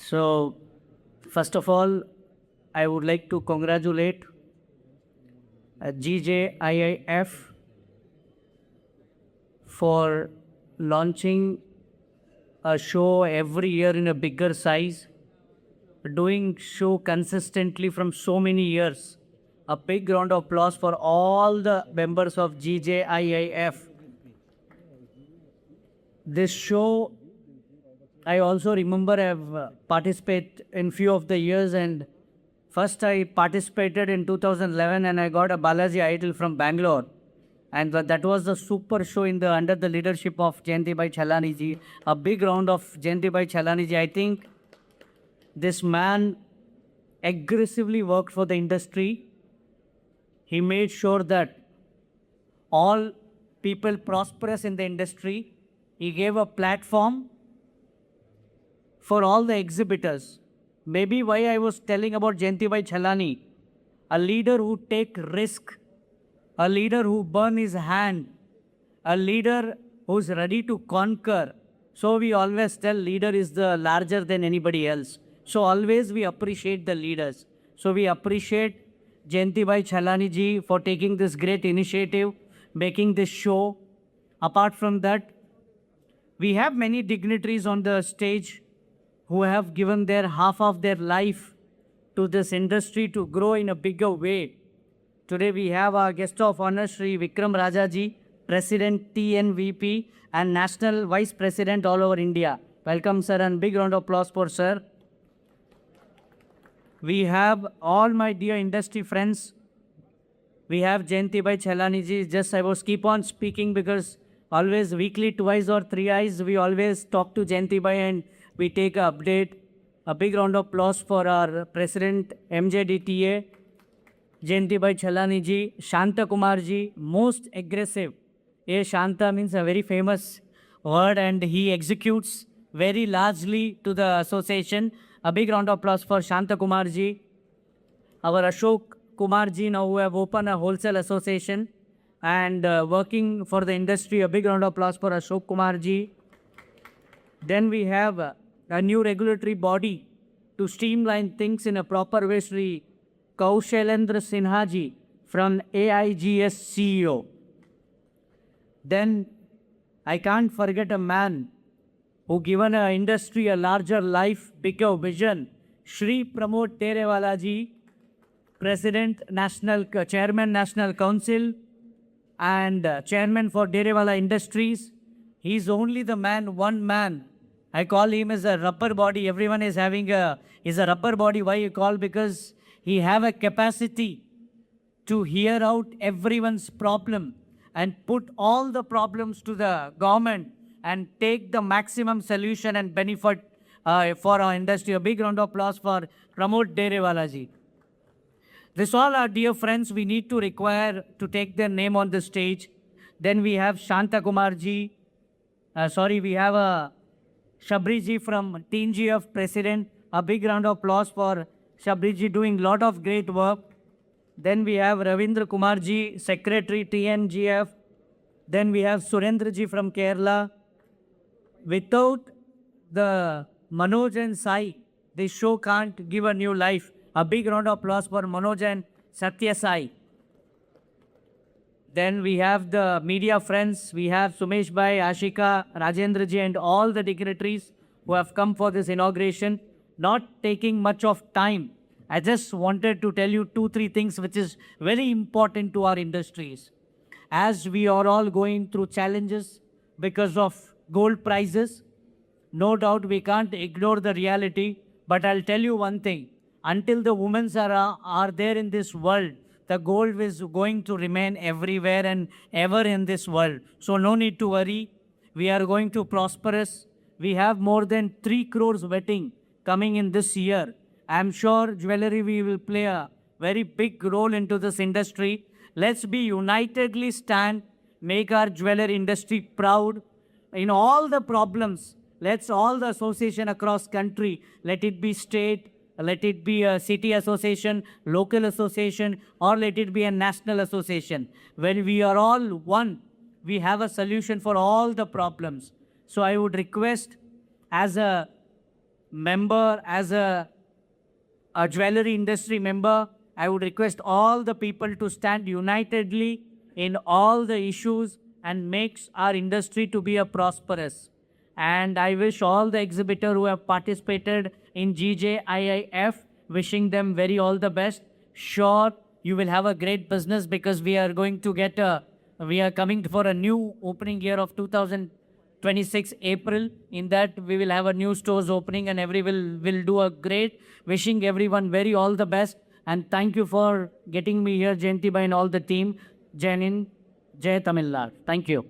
So, first of all, I would like to congratulate GJIIF for launching a show every year in a bigger size, doing show consistently from so many years. A big round of applause for all the members of GJIIF. This show, I also remember I've participated in few of the years, and first I participated in 2011 and I got a Balaji Idol from Bangalore. And that was the super show under the leadership of Jayantibai Chalani ji. A big round of Jayantibai Chalani ji. I think this man aggressively worked for the industry. He made sure that all people prosperous in the industry. He gave a platform for all the exhibitors. Maybe why I was telling about Jayantibai Chalani, a leader who take risk, a leader who burn his hand, a leader who's ready to conquer. So we always tell leader is the larger than anybody else. So always we appreciate the leaders. So we appreciate Jayantibai Chalani ji for taking this great initiative, making this show. Apart from that, we have many dignitaries on the stage who have given their half of their life to this industry to grow in a bigger way. Today we have our guest of honor, Shri Vikram Rajaji, President TNVP and National Vice President all over India. Welcome, sir, and big round of applause for sir. We have all my dear industry friends. We have Jayantibai Chalani ji. Just I was keep on speaking because always weekly, twice or thrice, we always talk to Jayantibai and we take an update. A big round of applause for our President MJDTA, Jayantibai Chalani ji, Shanta Kumar ji, most aggressive. Shanta means a very famous word and he executes very largely to the association. A big round of applause for Shanta Kumar ji. Our Ashok Kumar ji now who have opened a wholesale association and working for the industry. A big round of applause for Ashok Kumar ji. Then we have a new regulatory body to streamline things in a proper way, Shri Kaushalendra Sinha ji from AIGS CEO. Then I can't forget a man who given our industry a larger life, bigger vision, Shri Pramod Terewala ji, President, Chairman, National Council, and Chairman for Terewala Industries. He's only the man, one man. I call him as a rubber body. Everyone is a rubber body. Why you call? Because he have a capacity to hear out everyone's problem and put all the problems to the government and take the maximum solution and benefit for our industry. A big round of applause for Pramod Terewala ji. This all our dear friends we need to require to take their name on the stage. Then we have Shanta Kumar ji. We have Shabri ji from TNGF President. A big round of applause for Shabri ji doing lot of great work. Then we have Ravindra Kumar ji, Secretary TNGF. Then we have Surendra ji from Kerala. Without the Manoj and Sai, this show can't give a new life. A big round of applause for Manoj and Satya Sai. Then we have the media friends. We have Sumesh Bhai, Ashika, Rajendra ji and all the dignitaries who have come for this inauguration. Not taking much of time. I just wanted to tell you 2-3 things which is very important to our industries. As we are all going through challenges because of gold prices, no doubt we can't ignore the reality. But I'll tell you one thing. Until the women are there in this world, the gold is going to remain everywhere and ever in this world. So no need to worry. We are going to prosperous. We have more than 3 crores wedding coming in this year. I'm sure jewelry we will play a very big role into this industry. Let's be unitedly stand, make our jewelry industry proud. In all the problems, let's all the association across country, let it be state, let it be a city association, local association, or let it be a national association. When we are all one, we have a solution for all the problems. So I would request as a member, as a jewelry industry member, I would request all the people to stand unitedly in all the issues and makes our industry to be a prosperous. And I wish all the exhibitors who have participated in GJIIF, wishing them very all the best. Sure, you will have a great business because we are going to get we are coming for a new opening year of 2026 April. In that, we will have a new stores opening and every will do a great. Wishing everyone very all the best. And thank you for getting me here, Jayanti Bhai and all the team. Jai Hind, Jai Tamil Nadu. Thank you.